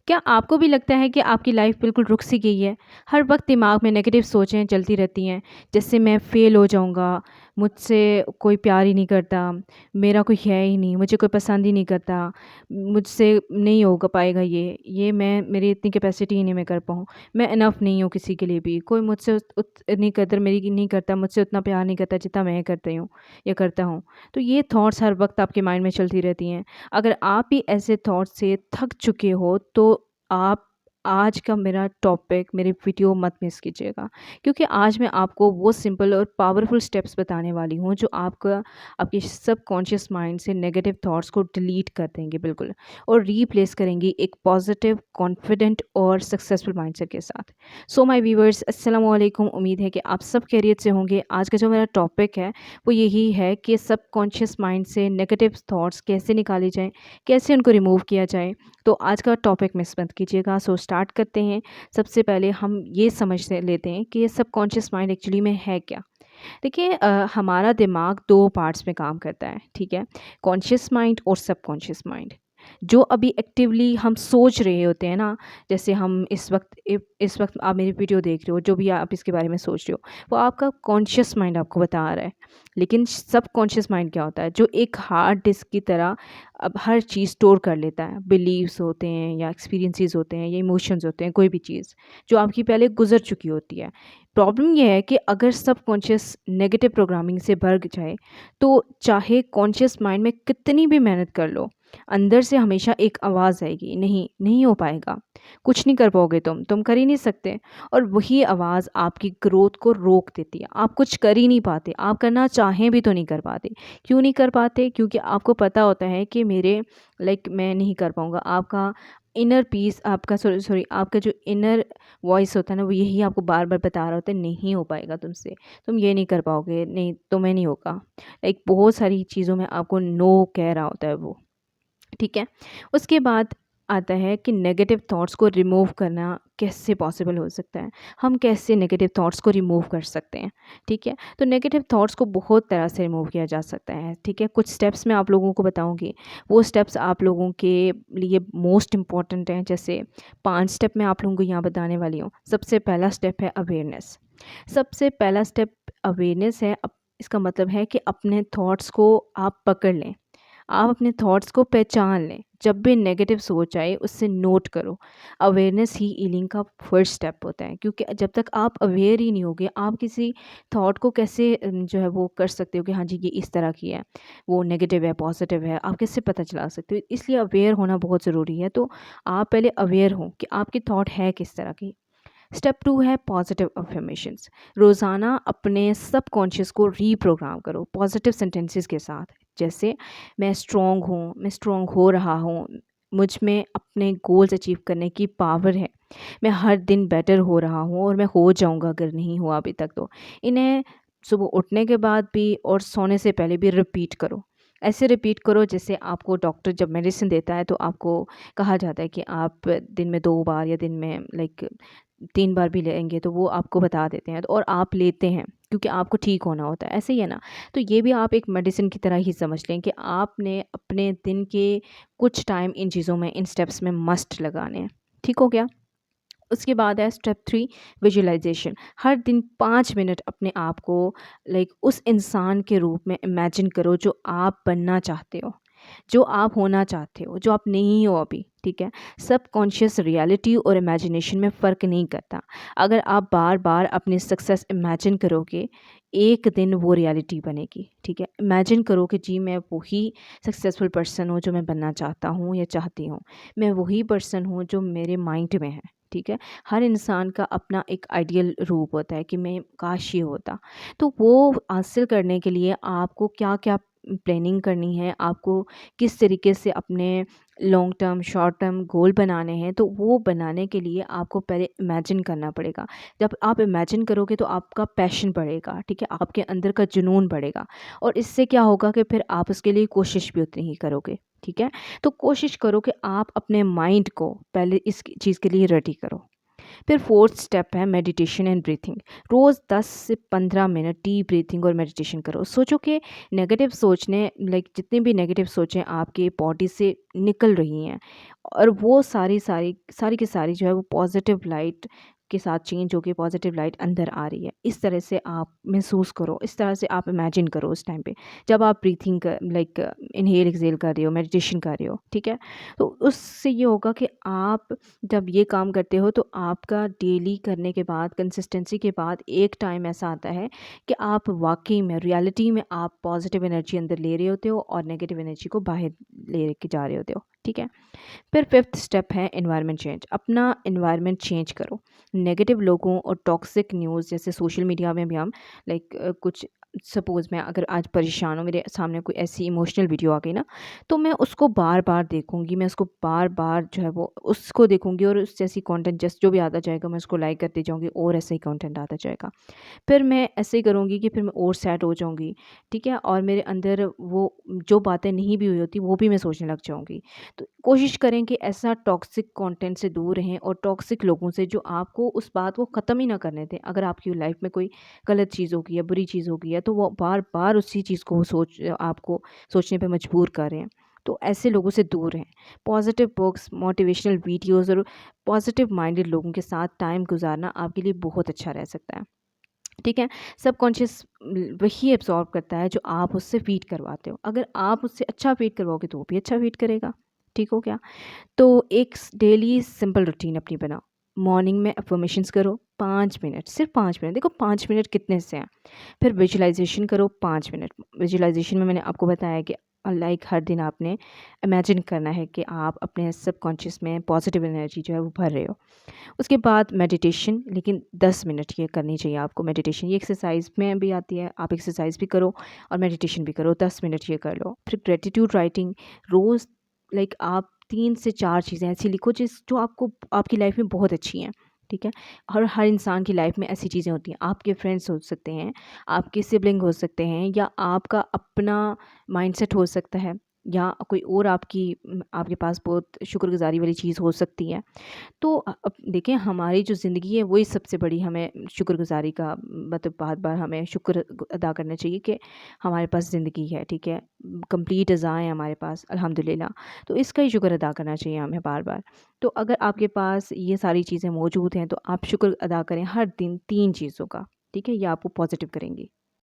क्या आपको भी लगता है कि आपकी लाइफ बिल्कुल रुक सी गई है? हर वक़्त दिमाग में नेगेटिव सोचें चलती रहती हैं, जैसे मैं फ़ेल हो जाऊँगा, मुझसे कोई प्यार ही नहीं करता, मेरा कोई है ही नहीं, मुझे कोई पसंद ही नहीं करता, मुझसे नहीं होगा पाएगा ये मैं मेरी इतनी कैपेसिटी ही नहीं मैं कर पाऊँ, मैं इनफ़ नहीं हूँ किसी के लिए भी, कोई मुझसे इतनी कदर मेरी नहीं करता, मुझसे उतना प्यार नहीं करता जितना मैं करती हूँ या करता हूँ। तो ये थॉट्स हर वक़्त आपके माइंड में चलती रहती हैं। अगर आप भी ऐसे थॉट से थक चुके हो तो आप आज का मेरा टॉपिक मेरी वीडियो मत मिस कीजिएगा, क्योंकि आज मैं आपको वो सिंपल और पावरफुल स्टेप्स बताने वाली हूँ जो आपका आपके सबकॉन्शियस माइंड से नेगेटिव थॉट्स को डिलीट कर देंगे बिल्कुल, और रीप्लेस करेंगी एक पॉजिटिव कॉन्फिडेंट और सक्सेसफुल माइंडसेट के साथ। सो माय व्यूवर्स, अस्सलाम वालेकुम। उम्मीद है कि आप सब खैरियत से होंगे। आज का जो मेरा टॉपिक है वो यही है कि सबकॉन्शियस माइंड से नेगेटिव थॉट्स कैसे निकाले जाएं, कैसे उनको रिमूव किया जाए। तो आज का टॉपिक मिस मत कीजिएगा। सो स्टार्ट करते हैं। सबसे पहले हम ये समझ लेते हैं कि ये सबकॉन्शियस माइंड एक्चुअली में है क्या। देखिए, हमारा दिमाग दो पार्ट्स में काम करता है, ठीक है। कॉन्शियस माइंड और सबकॉन्शियस माइंड। जो अभी एक्टिवली हम सोच रहे होते हैं ना, जैसे हम इस वक्त आप मेरी वीडियो देख रहे हो, जो भी आप इसके बारे में सोच रहे हो, वो आपका कॉन्शियस माइंड आपको बता रहा है। लेकिन सबकॉन्शियस माइंड क्या होता है? जो एक हार्ड डिस्क की तरह अब हर चीज़ स्टोर कर लेता है। बिलीव्स होते हैं या एक्सपीरियंसेस होते हैं या इमोशंस होते हैं, कोई भी चीज़ जो आपकी पहले गुजर चुकी होती है। प्रॉब्लम ये है कि अगर सबकॉन्शियस नेगेटिव प्रोग्रामिंग से भर जाए तो चाहे कॉन्शियस माइंड में कितनी भी मेहनत कर लो, अंदर से हमेशा एक आवाज़ आएगी, नहीं नहीं हो पाएगा, कुछ नहीं कर पाओगे, तुम कर ही नहीं सकते। और वही आवाज़ आपकी ग्रोथ को रोक देती है। आप कुछ कर ही नहीं पाते, आप करना चाहें भी तो नहीं कर पाते। क्यों नहीं कर पाते? क्योंकि आपको पता होता है कि मेरे मैं नहीं कर पाऊँगा। आपका इनर पीस, आपका सॉरी सॉरी आपका जो इनर वॉइस होता है ना, वो यही आपको बार बार बता रहा होता है, नहीं हो पाएगा तुमसे, तुम ये नहीं कर पाओगे, नहीं तुम्हें नहीं होगा। बहुत सारी चीज़ों में आपको नो कह रहा होता है वो, ठीक है। उसके बाद आता है कि नेगेटिव थॉट्स को रिमूव करना कैसे पॉसिबल हो सकता है, हम कैसे नेगेटिव थॉट्स को रिमूव कर सकते हैं, ठीक है। तो नेगेटिव थॉट्स को बहुत तरह से रिमूव किया जा सकता है, ठीक है। कुछ स्टेप्स मैं आप लोगों को बताऊंगी, वो स्टेप्स आप लोगों के लिए मोस्ट इम्पॉर्टेंट हैं। जैसे 5 स्टेप मैं आप लोगों को यहाँ बताने वाली हूँ। सबसे पहला स्टेप है अवेयरनेस। सबसे पहला स्टेप अवेयरनेस है। इसका मतलब है कि अपने थॉट्स को आप पकड़ लें, आप अपने थॉट्स को पहचान लें। जब भी नेगेटिव सोच आए उससे नोट करो। अवेयरनेस ही हीलिंग का फर्स्ट स्टेप होता है, क्योंकि जब तक आप अवेयर ही नहीं होगे, आप किसी थॉट को कैसे जो है वो कर सकते हो कि हाँ जी ये इस तरह की है, वो नेगेटिव है पॉजिटिव है, आप कैसे पता चला सकते हो? इसलिए अवेयर होना बहुत ज़रूरी है। तो आप पहले अवेयर हो कि आपकी थॉट है किस तरह की। स्टेप 2 है पॉजिटिव अफर्मेशंस। रोज़ाना अपने सबकॉन्शियस को रीप्रोग्राम करो पॉजिटिव सेंटेंसेस के साथ। जैसे मैं स्ट्रॉन्ग हूँ, मैं स्ट्रॉन्ग हो रहा हूँ, मुझ में अपने गोल्स अचीव करने की पावर है, मैं हर दिन बेटर हो रहा हूँ और मैं हो जाऊँगा अगर नहीं हुआ अभी तक तो। इन्हें सुबह उठने के बाद भी और सोने से पहले भी रिपीट करो। ऐसे रिपीट करो जैसे आपको डॉक्टर जब मेडिसिन देता है तो आपको कहा जाता है कि आप दिन में 2 बार या दिन में 3 बार भी लेंगे, तो वो आपको बता देते हैं, तो और आप लेते हैं क्योंकि आपको ठीक होना होता है, ऐसे ही है ना। तो ये भी आप एक मेडिसिन की तरह ही समझ लें कि आपने अपने दिन के कुछ टाइम इन चीज़ों में, इन स्टेप्स में मस्ट लगाने हैं। ठीक हो गया? उसके बाद है स्टेप 3 विजुअलाइजेशन। हर दिन 5 मिनट अपने आप को उस इंसान के रूप में इमेजिन करो जो आप बनना चाहते हो, जो आप होना चाहते हो, जो आप नहीं हो अभी, ठीक है। सबकॉन्शियस रियलिटी और इमेजिनेशन में फ़र्क नहीं करता। अगर आप बार बार अपनी सक्सेस इमेजिन करोगे, एक दिन वो रियलिटी बनेगी, ठीक है। इमेजिन करो कि जी मैं वही सक्सेसफुल पर्सन हूँ जो मैं बनना चाहता हूँ या चाहती हूँ, मैं वही पर्सन हूँ जो मेरे माइंड में है, ठीक है। हर इंसान का अपना एक आइडियल रूप होता है कि मैं काश ये होता। तो वो हासिल करने के लिए आपको क्या क्या प्लानिंग करनी है, आपको किस तरीके से अपने long term short term goal बनाने हैं, तो वो बनाने के लिए आपको पहले इमेजिन करना पड़ेगा। जब आप इमेजिन करोगे तो आपका पैशन बढ़ेगा, ठीक है, आपके अंदर का जुनून बढ़ेगा, और इससे क्या होगा कि फिर आप उसके लिए कोशिश भी उतनी ही करोगे, ठीक है। तो कोशिश करो कि आप अपने माइंड को पहले इस चीज़ के लिए रेडी करो। फिर फोर्थ स्टेप है मेडिटेशन एंड ब्रीथिंग। रोज़ 10 से 15 मिनट डीप ब्रीथिंग और मेडिटेशन करो। सोचो कि नेगेटिव सोचने जितनी भी नेगेटिव सोचें आपके बॉडी से निकल रही हैं और वो सारी सारी सारी की सारी जो है वो पॉजिटिव लाइट के साथ चेंज होकर पॉजिटिव लाइट अंदर आ रही है। इस तरह से आप महसूस करो, इस तरह से आप इमेजिन करो उस टाइम पे जब आप ब्रीथिंग इनहेल एक्सेल कर रहे हो, मेडिटेशन कर रहे हो, ठीक है। तो उससे ये होगा कि आप जब ये काम करते हो तो आपका डेली करने के बाद, कंसिस्टेंसी के बाद एक टाइम ऐसा आता है कि आप वाकई में, रियलिटी में आप पॉजिटिव एनर्जी अंदर ले रहे होते हो और नेगेटिव एनर्जी को बाहर ले के जा रहे होते हो, ठीक है। फिर फिफ्थ स्टेप है एनवायरनमेंट चेंज। अपना एनवायरनमेंट चेंज करो। नेगेटिव लोगों और टॉक्सिक न्यूज़ जैसे सोशल मीडिया में भी हम कुछ सपोज़ मैं अगर आज परेशान हूँ, मेरे सामने कोई ऐसी इमोशनल वीडियो आ गई ना, तो मैं उसको बार-बार देखूँगी, मैं उसको बार-बार जो है वो उसको देखूँगी और उस जैसी कंटेंट जैसे जो भी आता जाएगा मैं उसको लाइक करती जाऊँगी और ऐसा ही कंटेंट आता जाएगा। फिर मैं ऐसे ही करूँगी कि फिर मैं और सैड हो जाऊँगी, ठीक है? और मेरे अंदर वो जो बातें नहीं भी हुई होती वो भी मैं सोचने लग जाऊँगी। तो कोशिश करें कि ऐसा टॉक्सिक कंटेंट से दूर रहें और टॉक्सिक लोगों से जो आपको उस बात को ख़त्म ही ना करने दें। अगर आपकी लाइफ में कोई गलत चीज़ हो गई है, बुरी चीज़ हो गई है, तो वो बार-बार उसी चीज़ को आपको सोचने पे मजबूर कर रहे हैं। तो ऐसे लोगों से दूर रहें। पॉज़िटिव बुक्स, मोटिवेशनल वीडियोज़ और पॉज़िटिव माइंडेड लोगों के साथ टाइम गुज़ारना आपके लिए बहुत अच्छा रह सकता है। ठीक है? सबकॉन्शियस वही एब्ज़ॉर्ब करता है जो आप उससे फ़ीड करवाते हो। अगर आप उससे अच्छा फ़ीड करवाओगे तो वो भी अच्छा फ़ीड करेगा। ठीक हो गया? तो एक डेली सिंपल रूटीन अपनी बनाओ। मॉर्निंग में अफ़र्मेशंस करो 5 मिनट, सिर्फ़ 5 मिनट। देखो 5 मिनट कितने से हैं। फिर विजुअलाइज़ेशन करो 5 मिनट। विजुअलाइज़ेशन में मैंने आपको बताया कि हर दिन आपने इमेजिन करना है कि आप अपने सबकॉन्शियस में पॉज़िटिव एनर्जी जो है वो भर रहे हो। उसके बाद मेडिटेशन, लेकिन 10 मिनट ये करनी चाहिए आपको मेडिटेशन। ये एक्सरसाइज में भी आती है, आप एक्सरसाइज भी करो और मेडिटेशन भी करो, 10 मिनट ये कर लो। फिर ग्रेटिट्यूड राइटिंग रोज़ आप 3 से 4 चीज़ें ऐसी लिखो जो आपको आपकी लाइफ में बहुत अच्छी हैं, ठीक है। और हर इंसान की लाइफ में ऐसी चीज़ें होती हैं। आपके फ्रेंड्स हो सकते हैं, आपके सिबलिंग हो सकते हैं, या आपका अपना माइंडसेट हो सकता है, या कोई और आपके पास बहुत शुक्रगुजारी वाली चीज़ हो सकती है। तो अब देखिए, हमारी जो ज़िंदगी है वही सबसे बड़ी हमें शुक्रगुज़ारी का बार-बार हमें शुक्र अदा करना चाहिए कि हमारे पास ज़िंदगी है, ठीक है? कंप्लीट अज़ाएँ हैं हमारे पास, अल्हम्दुलिल्लाह। तो इसका ही शुक्र अदा करना चाहिए हमें बार-बार। तो अगर आपके पास ये सारी चीज़ें मौजूद हैं तो आप शुक्र अदा करें हर दिन 3 चीज़ों का, ठीक है? ये आपको पॉज़िटिव करेंगी।